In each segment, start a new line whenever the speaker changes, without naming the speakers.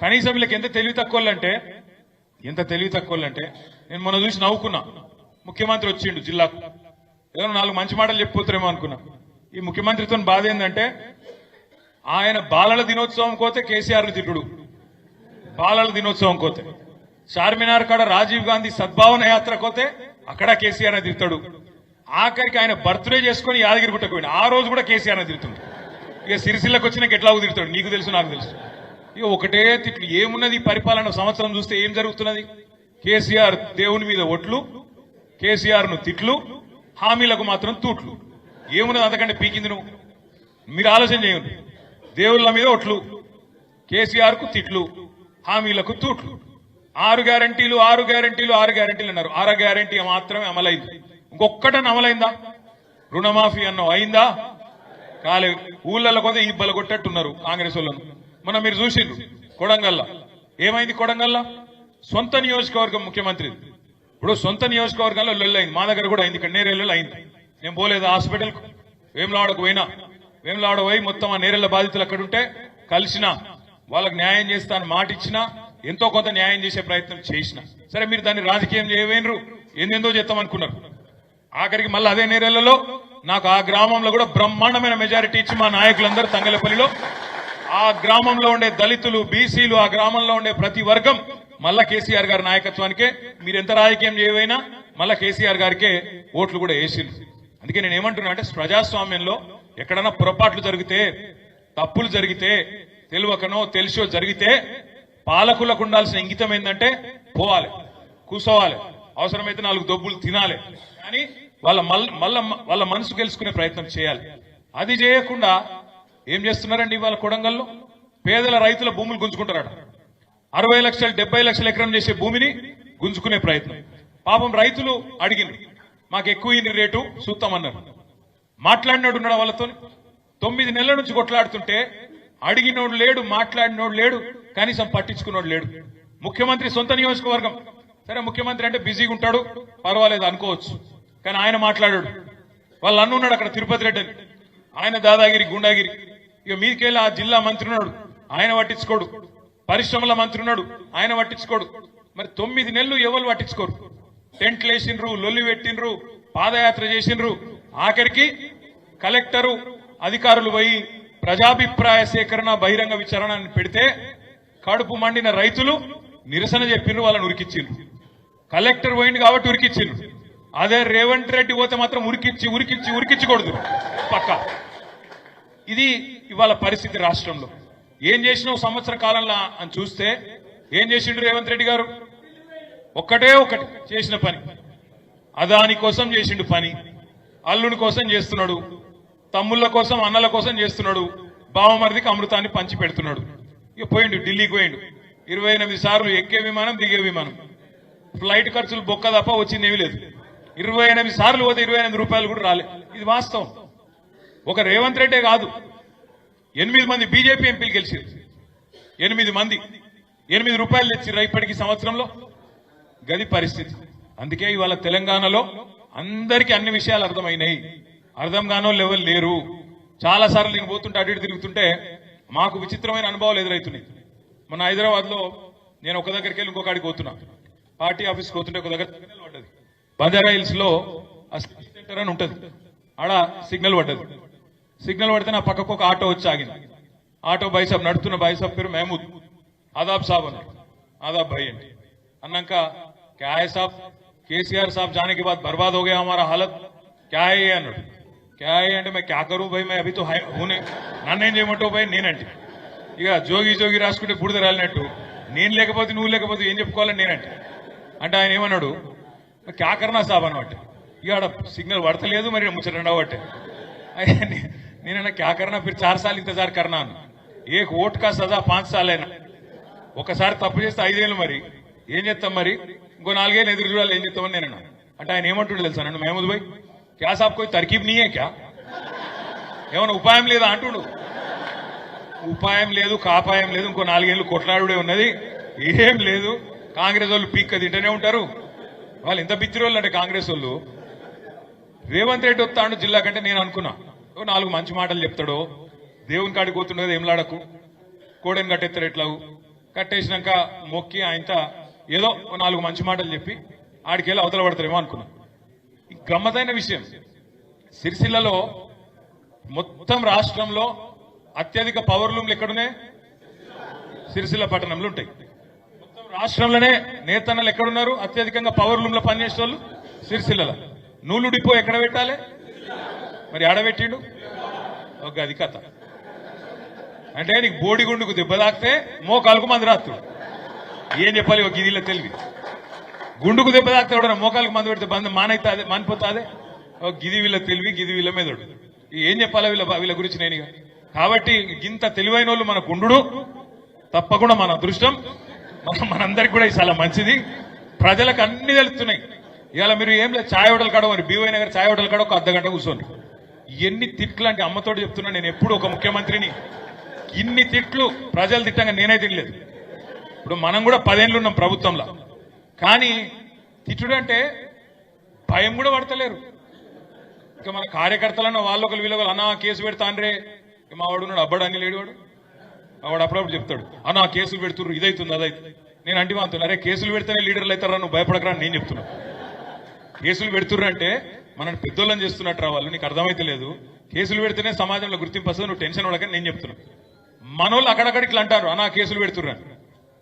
కనీసం వీళ్ళకి ఎంత తెలివి తక్కువలంటే నేను మొన్న చూసి నవ్వుకున్నా. ముఖ్యమంత్రి వచ్చిండు జిల్లాకు, ఏదో 4 మంచి మాటలు చెప్పిపోతారేమో అనుకున్నా. ఈ ముఖ్యమంత్రితో బాధ ఏంటంటే ఆయన బాలల దినోత్సవం కోతే కేసీఆర్ని తిట్టుడు, బాలల దినోత్సవం కోతే చార్మినార్ కాడ రాజీవ్ గాంధీ సద్భావన యాత్ర కోతే అక్కడ కేసీఆర్ని తిడతాడు. ఆఖరికి ఆయన బర్త్డే చేసుకుని యాదగిరి గుట్టకు పోయింది, ఆ రోజు కూడా కేసీఆర్ని తిడుతుంది. ఇక సిరిసిల్లకు వచ్చినాక ఎట్లా తిడతాడు, నీకు తెలుసు నాకు తెలుసు. ఇక ఒకటే తిట్లు. ఏమున్నది పరిపాలన సంవత్సరం చూస్తే ఏం జరుగుతున్నది? కేసీఆర్ దేవుని మీద ఒట్లు, కేసీఆర్ ను తిట్లు, హామీలకు మాత్రం తూట్లు. ఏమున్నది అంతకంటే పీకింది? నువ్వు మీరు ఆలోచన చేయండి. దేవుళ్ళ మీద ఒట్లు, కేసీఆర్ కు తిట్లు, హామీలకు తూట్లు. 6 గ్యారంటీలు అన్నారు. 6 గ్యారంటీ మాత్రమే అమలైంది. ఇంకొక్కటని అమలైందా? రుణమాఫీ అన్నావు అయిందా? కాలేదు. ఊళ్ళలో కొద్ది ఇబ్బలు కొట్టట్టున్నారు కాంగ్రెస్ వాళ్ళను. మనం మీరు చూసిండ్రు కొడంగల్లా ఏమైంది? కొడంగల్లా సొంత నియోజకవర్గం ముఖ్యమంత్రి. ఇప్పుడు సొంత నియోజకవర్గంలో లొల్లైంది. మా దగ్గర కూడా అయింది, ఇక్కడ నేరేళ్ళలో అయింది. నేను పోలేదు హాస్పిటల్కు, వేములవాడకు పోయినా. వేములవాడ పోయి మొత్తం ఆ నేరేళ్ల బాధితులు అక్కడ ఉంటే కలిసిన, వాళ్ళకు న్యాయం చేస్తాను మాట ఇచ్చినా, ఎంతో కొంత న్యాయం చేసే ప్రయత్నం చేసిన. సరే మీరు దాన్ని రాజకీయం చేయవేనరు, ఏందేందో చేస్తాం అనుకున్నారు. ఆఖరికి మళ్ళీ అదే నేరేళ్లలో నాకు ఆ గ్రామంలో కూడా బ్రహ్మాండమైన మెజారిటీ ఇచ్చి మా నాయకులందరూ తంగలపల్లిలో ఆ గ్రామంలో ఉండే దళితులు, బీసీలు, ఆ గ్రామంలో ఉండే ప్రతి వర్గం మళ్ళా కేసీఆర్ గారి నాయకత్వానికే, మీరు ఎంత రాజకీయం చేయవైనా మళ్ళా కేసీఆర్ గారికే ఓట్లు కూడా వేసింది. అందుకే నేను ఏమంటున్నా అంటే ప్రజాస్వామ్యంలో ఎక్కడన్నా పొరపాట్లు జరిగితే, తప్పులు జరిగితే, తెలియకనో తెలిసో జరిగితే పాలకులకు ఉండాల్సిన ఇంగితం ఏంటంటే పోవాలి, కూసోవాలి, అవసరమైతే 4 దొబ్బులు తినాలి, కానీ వాళ్ళ మనసు గెలుచుకునే ప్రయత్నం చేయాలి. అది చేయకుండా ఏం చేస్తున్నారండి? ఇవాళ కొడంగల్లో పేదల రైతుల భూములు గుంజుకుంటారట. 60 లక్షలు 70 లక్షల ఎకరం చేసే భూమిని గుంజుకునే ప్రయత్నం. పాపం రైతులు అడిగింది, మాకు ఎక్కువ రేటు చూస్తామన్నారు. మాట్లాడినాడు ఉన్నాడు వాళ్ళతో. 9 నెలల నుంచి కొట్లాడుతుంటే అడిగినోడు లేడు, మాట్లాడినోడు లేడు, కనీసం పట్టించుకున్నోడు లేడు. ముఖ్యమంత్రి సొంత నియోజకవర్గం. సరే ముఖ్యమంత్రి అంటే బిజీగా ఉంటాడు, పర్వాలేదు అనుకోవచ్చు, కానీ ఆయన మాట్లాడాడు. వాళ్ళు అన్నున్నాడు అక్కడ తిరుపతి రెడ్డి అని, ఆయన దాదాగిరి గుండాగిరి. ఇక మీకెళ్ళి ఆ జిల్లా మంత్రి ఉన్నాడు, ఆయన పట్టించుకోడు. పరిశ్రమల మంత్రి ఉన్నాడు, ఆయన పట్టించుకోడు. మరి 9 నెలలు ఎవరు పట్టించుకోరు. టెంట్లు వేసిండ్రు, లొల్లి పెట్టిండ్రు, పాదయాత్ర చేసిండ్రు. ఆఖరికి కలెక్టరు అధికారులు పోయి ప్రజాభిప్రాయ సేకరణ బహిరంగ విచారణ పెడితే కడుపు మండిన రైతులు నిరసన చెప్పిండ్రు, వాళ్ళని ఉరికిచ్చిండ్రు. కలెక్టర్ పోయింది కాబట్టి ఉరికిచ్చిండ్రు. అదే రేవంత్ రెడ్డి పోతే మాత్రం ఉరికిచ్చకూడదు పక్క. ఇది ఇవాళ పరిస్థితి రాష్ట్రంలో. ఏం చేసినావు సంవత్సర కాలంలో అని చూస్తే ఏం చేసిండు రేవంత్ రెడ్డి గారు? ఒక్కటే ఒకటి చేసిన పని, అదాని కోసం చేసిండు పని, అల్లుని కోసం చేస్తున్నాడు, తమ్ముళ్ళ కోసం అన్నల కోసం చేస్తున్నాడు, బావమరిదికి అమృతాన్ని పంచి పెడుతున్నాడు. ఇక పోయిండు, ఢిల్లీకి పోయిండు. 28 సార్లు ఎక్కే విమానం, దిగే విమానం. ఫ్లైట్ ఖర్చులు బొక్క తప్ప వచ్చింది ఏమీ లేదు. 28 సార్లు పోతే 28 రూపాయలు కూడా రాలే. ఇది వాస్తవం. ఒక రేవంత్ రెడ్డే కాదు, 8 మంది బీజేపీ ఎంపీలు గెలిచారు. 8 మంది 8 రూపాయలు తెచ్చిర్రు ఇప్పటికి సంవత్సరంలో. గది పరిస్థితి. అందుకే ఇవాళ తెలంగాణలో అందరికీ అన్ని విషయాలు అర్థమైనాయి. అర్థం కానో లెవెల్ లేరు. చాలా సార్లు నేను పోతుంటే అటు ఇటు తిరుగుతుంటే మాకు విచిత్రమైన అనుభవాలు ఎదురవుతున్నాయి. మన హైదరాబాద్ లో నేను ఒక దగ్గరికి వెళ్ళి ఇంకొక కాడికి పోతున్నా. పార్టీ ఆఫీస్కి పోతుంటే ఒక దగ్గర సిగ్నల్ పడ్డది. బంజారా హిల్స్ లో సెంటర్ అని ఉంటది, ఆడ సిగ్నల్ పడ్డది. సిగ్నల్ పడితే నా పక్కకు ఒక ఆటో వచ్చి ఆగింది. ఆటో భాయ్ సాబ్ నడుతున్న భాయ్ సాబ్ పేరు మహమూద్. ఆదాబ్ సాబ్ అన్నాడు. ఆదాబ్ భాయ్ అంటే అన్నాక క్యా హై సాబ్, కేసీఆర్ సాబ్ जाने के बाद बर्बाद हो गया हमारा हालत, क्या है ये అన్నాడు. क्या है అంటే मैं क्या करूं भाई, मैं अभी तो हूने, నన్నేం చేయమంటావు భాయ్ నేనంటే. ఇక జోగి రాసుకుంటే బుడిద రాలినట్టు, నేను లేకపోతే నువ్వు లేకపోతే ఏం చెప్పుకోవాలని నేనంటే. అంటే ఆయన ఏమన్నాడు, క్యా కర్నా సాబ్ అనమాట. ఇక ఆడ సిగ్నల్ పడతలేదు, మరి ముచ్చటండవట్టే. నేనన్నా క్యా కర్నా, ఫిర్ 4 సార్లు ఇంతజార్ కర్నా అన్న. ఏక్ ఓట్ కా సజా 5 సార్లు అయినా. ఒకసారి తప్పు చేస్తే 5 ఏళ్ళు, మరి ఏం చేస్తాం, మరి ఇంకో 4 ఏళ్ళు ఎదురు చూడాలి, ఏం చేస్తామని నేనన్నా. అంటే ఆయన ఏమంటుండే తెలుసా నన్ను, మహమూద్ భాయ్ క్యా సాబ్ కోయి తర్కీబ్ నీయే క్యా, ఏమన్నా ఉపాయం లేదా అంటుండు. ఉపాయం లేదు, కాపాయం లేదు, ఇంకో 4 ఏళ్ళు కొట్లాడుడే ఉన్నది, ఏం లేదు. కాంగ్రెస్ వాళ్ళు పీక్క తింటూనే ఉంటారు. వాళ్ళు ఎంత బిచ్చిరోళ్ళు అంటే కాంగ్రెస్ వాళ్ళు. రేవంత్ రెడ్డి వస్తాడు జిల్లా కంటే నేను అనుకున్నా 4 మంచి మాటలు చెప్తాడో, దేవుని కాడికి పోతుండదు ఏం లాడకు, కోడెని కట్టెత్తారు ఎట్లా కట్టేసినాక మొక్కి ఆయనత ఏదో 4 మంచి మాటలు చెప్పి ఆడికెళ్ళి అవతల పడతారేమో అనుకున్నాం. గమ్మతైన విషయం, సిరిసిల్లలో మొత్తం రాష్ట్రంలో అత్యధిక పవర్ లూమ్లు ఎక్కడున్నాయి? సిరిసిల్ల పట్టణంలో ఉంటాయి. మొత్తం రాష్ట్రంలోనే నేతన్నలు ఎక్కడున్నారు? అత్యధికంగా పవర్ లూమ్లో పనిచేసే వాళ్ళు సిరిసిల్ల. నూలు డిపో ఎక్కడ పెట్టాలి? మరి ఆడబెట్టిండు ఒక అది కథ. అంటే నీకు బోడిగుండుకు దెబ్బ తాకితే మోకాలకు మంది రాత్రుడు ఏం చెప్పాలి? ఒక గిదిలో తెలివి. గుండుకు దెబ్బ తాకితే కూడా మోకాలకు మంది పెడితే బంధం మానైతే అదే మానిపోతాదే. ఒక గిది వీళ్ళ తెలివి, గిది వీళ్ళ మెదడు. ఏం చెప్పాలా వీళ్ళ గురించి నేను? కాబట్టి ఇంత తెలివైన వాళ్ళు మన గుండు తప్పకుండా మన అదృష్టం. మనందరికి కూడా చాలా మంచిది. ప్రజలకు అన్ని తెలుస్తున్నాయి. ఇవాళ మీరు ఏం లేదు, ఛాయ్ హోటల్ కాడ మరి బీవై నగర్ ఛాయ్ హోటల్ కాడ ఒక అర్ధగంట కూర్చోండి. ఎన్ని తిట్లు అంటే అమ్మతోటి చెప్తున్నా, నేను ఎప్పుడు ఒక ముఖ్యమంత్రిని ఇన్ని తిట్లు ప్రజలు తిట్టంగా నేనే తినలేదు. ఇప్పుడు మనం కూడా 10 ఏళ్ళు ఉన్నాం ప్రభుత్వంలో, కానీ తిట్టుడు అంటే భయం కూడా పడతలేరు. ఇంకా మన కార్యకర్తలన్న వాళ్ళొకరు వీళ్ళొకరు అన్నా కేసు పెడతా అంటే మా వాడు ఉన్నాడు అబ్బాడు అని లేడు వాడు. వాడు అప్పుడప్పుడు చెప్తాడు అన్నా కేసులు పెడుతున్నారు ఇదైతుంది అదైతుంది. నేను అంటే అంటున్నా, అరే కేసులు పెడితేనే లీడర్లు అవుతారా, నువ్వు భయపడకరా అని నేను చెప్తున్నా. కేసులు పెడుతుర్రు అంటే మనని పెద్దోళ్ళని చేస్తున్నట్టు రా వాళ్ళు, నీకు అర్థమైతే లేదు. కేసులు పెడితేనే సమాజంలో గుర్తింపు వస్తుంది, నువ్వు టెన్షన్ పడకని నేను చెప్తున్నా. మనోళ్ళు అక్కడక్కడ ఇట్లా అంటారు అన్నా కేసులు పెడుతుర్రు అని,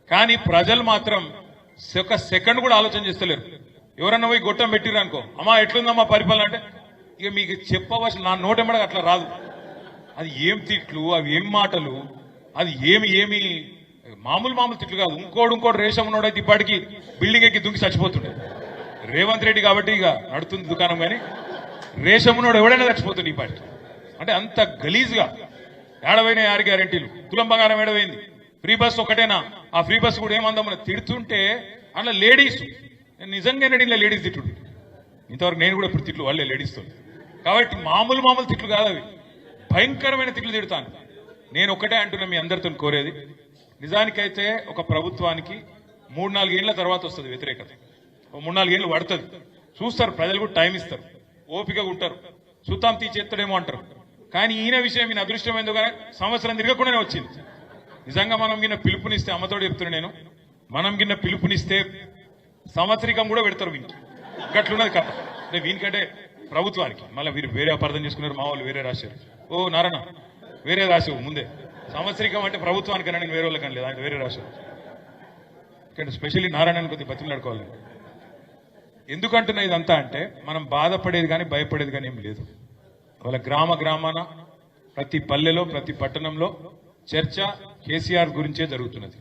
కానీ ప్రజలు మాత్రం ఒక సెకండ్ కూడా ఆలోచన చేస్తలేరు. ఎవరన్నా పోయి గొట్టం పెట్టిర్రు అనుకో, అమ్మా ఎట్లుందమ్మా పరిపాలన అంటే ఇక మీకు చెప్పవలసిన నా నోటెంబడగా అట్లా రాదు. అది ఏం తిట్లు, అవి ఏం మాటలు, అది ఏమి మామూలు తిట్లు కాదు. ఇంకోటి రేషం ఉన్నాడైతే ఇప్పటికి బిల్డింగ్ ఎక్కి దుంకి చచ్చిపోతుండే. రేవంత్ రెడ్డి కాబట్టి ఇక నడుతుంది దుకాణం, కానీ రేషం ఉన్నాడు ఎవడైనా చచ్చిపోతుంది ఇప్పటికి. అంటే అంత గలీజ్గా ఏడవైన 6 గ్యారెంటీలు, తులం బంగారం ఏడవైంది, ఫ్రీ బస్ ఒకటేనా, ఆ ఫ్రీ బస్ కూడా ఏమందామని తిడుతుంటే అట్లా లేడీస్ నిజంగా ఇలా లేడీస్ తిట్టుడు. ఇంతవరకు నేను కూడా ఇప్పుడు తిట్లు వాళ్ళే లేడీస్తో. కాబట్టి మామూలు తిట్లు కాదు, అవి భయంకరమైన తిట్లు తిడతాను. నేను ఒకటే అంటున్నా, మీ అందరితో కోరేది, నిజానికైతే ఒక ప్రభుత్వానికి 3-4 ఏళ్ల తర్వాత వస్తుంది వ్యతిరేకత. 3-4 ఏళ్ళు పడుతుంది, చూస్తారు ప్రజలు కూడా టైం ఇస్తారు, ఓపికగా ఉంటారు, సుతాం తీసేస్తాడేమో అంటారు. కానీ ఈయన విషయం ఈయన అదృష్టం ఎందుకనే సంవత్సరం తిరగకుండానే వచ్చింది. నిజంగా మనం గిన్న పిలుపునిస్తే, అమ్మతోడు చెప్తున్నా నేను, మనం గిన్న పిలుపునిస్తే సంవత్సరికం కూడా పెడతారు వీనికి. గట్లున్నది కథ. అంటే వీనికంటే ప్రభుత్వానికి మళ్ళీ వీరు వేరే అపార్థం చేసుకున్నారు, మా వాళ్ళు వేరే రాశారు. ఓ నారాయణ వేరే రాశావు ముందే, సంవత్సరికం అంటే ప్రభుత్వానికన్నా నేను వేరే వాళ్ళకని లేదు, ఆయన వేరే రాశారు. ఇక్కడ స్పెషల్లీ నారాయణ కొద్దిగా బతిమలాడుకోవాలి. ఎందుకంటున్నా ఇదంతా అంటే, మనం బాధపడేది కానీ భయపడేది కానీ ఏం లేదు. వాళ్ళ గ్రామాన ప్రతి పల్లెలో ప్రతి పట్టణంలో చర్చ కేసీఆర్ గురించే జరుగుతున్నది.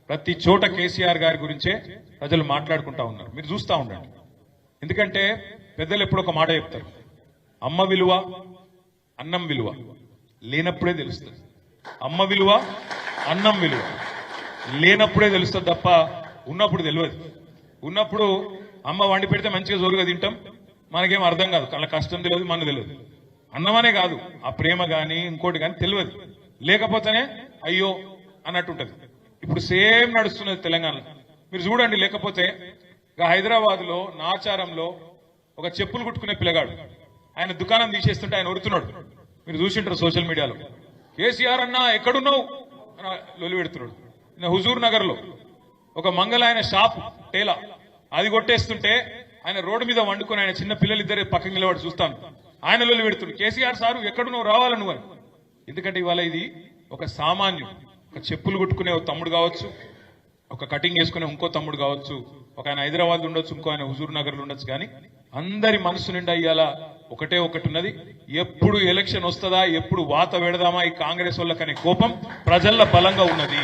ప్రతి చోట కేసీఆర్ గారి గురించే ప్రజలు మాట్లాడుకుంటా ఉన్నారు. మీరు చూస్తూ ఉండండి. ఎందుకంటే పెద్దలు ఎప్పుడు ఒక మాట చెప్తారు, అమ్మ విలువ అన్నం విలువ లేనప్పుడే తెలుస్తుంది. అమ్మ విలువ అన్నం విలువ లేనప్పుడే తెలుస్తుంది తప్ప ఉన్నప్పుడు తెలియదు. ఉన్నప్పుడు అమ్మ వండి పెడితే మంచిగా జోరుగా తింటాం, మనకేం అర్థం కాదు, అలా కష్టం తెలియదు, మనకు తెలియదు. అన్నమనే కాదు, ఆ ప్రేమ కానీ ఇంకోటి కానీ తెలియదు. లేకపోతేనే అయ్యో అన్నట్టుంటది. ఇప్పుడు సేమ్ నడుస్తున్నది తెలంగాణలో. మీరు చూడండి, లేకపోతే హైదరాబాద్ లో నాచారంలో ఒక చెప్పులు కుట్టుకునే పిల్లగాడు ఆయన దుకాణం తీసేస్తుంటే ఆయన ఒరుతున్నాడు. మీరు చూసింటారు సోషల్ మీడియాలో. కేసీఆర్ అన్నా ఎక్కడున్నావు లొలి పెడుతున్నాడు. హుజూర్ నగర్ లో ఒక మంగళ ఆయన షాప్ టేలా అది కొట్టేస్తుంటే ఆయన రోడ్డు మీద వండుకొని ఆయన చిన్న పిల్లలు ఇద్దరు పక్కన నిలబడి చూస్తాను, ఆయన లొలి పెడుతున్నాడు. కేసీఆర్ సారు ఎక్కడున్నావు రావాలని నువ్వు అని. ఎందుకంటే ఇవాళ ఇది ఒక సామాన్యం, ఒక చెప్పులు కుట్టుకునే ఒక తమ్ముడు కావచ్చు, ఒక కటింగ్ వేసుకునే ఇంకో తమ్ముడు కావచ్చు, ఒక ఆయన హైదరాబాద్ ఉండొచ్చు, ఇంకో ఆయన హుజూర్ నగర్ లో ఉండొచ్చు, కానీ అందరి మనసు నిండా ఇవాళ ఒకటే ఒకటి ఉన్నది, ఎప్పుడు ఎలక్షన్ వస్తుందా, ఎప్పుడు వాత పెడదామా ఈ కాంగ్రెస్ వాళ్ళకనే కోపం ప్రజల్లో బలంగా ఉన్నది.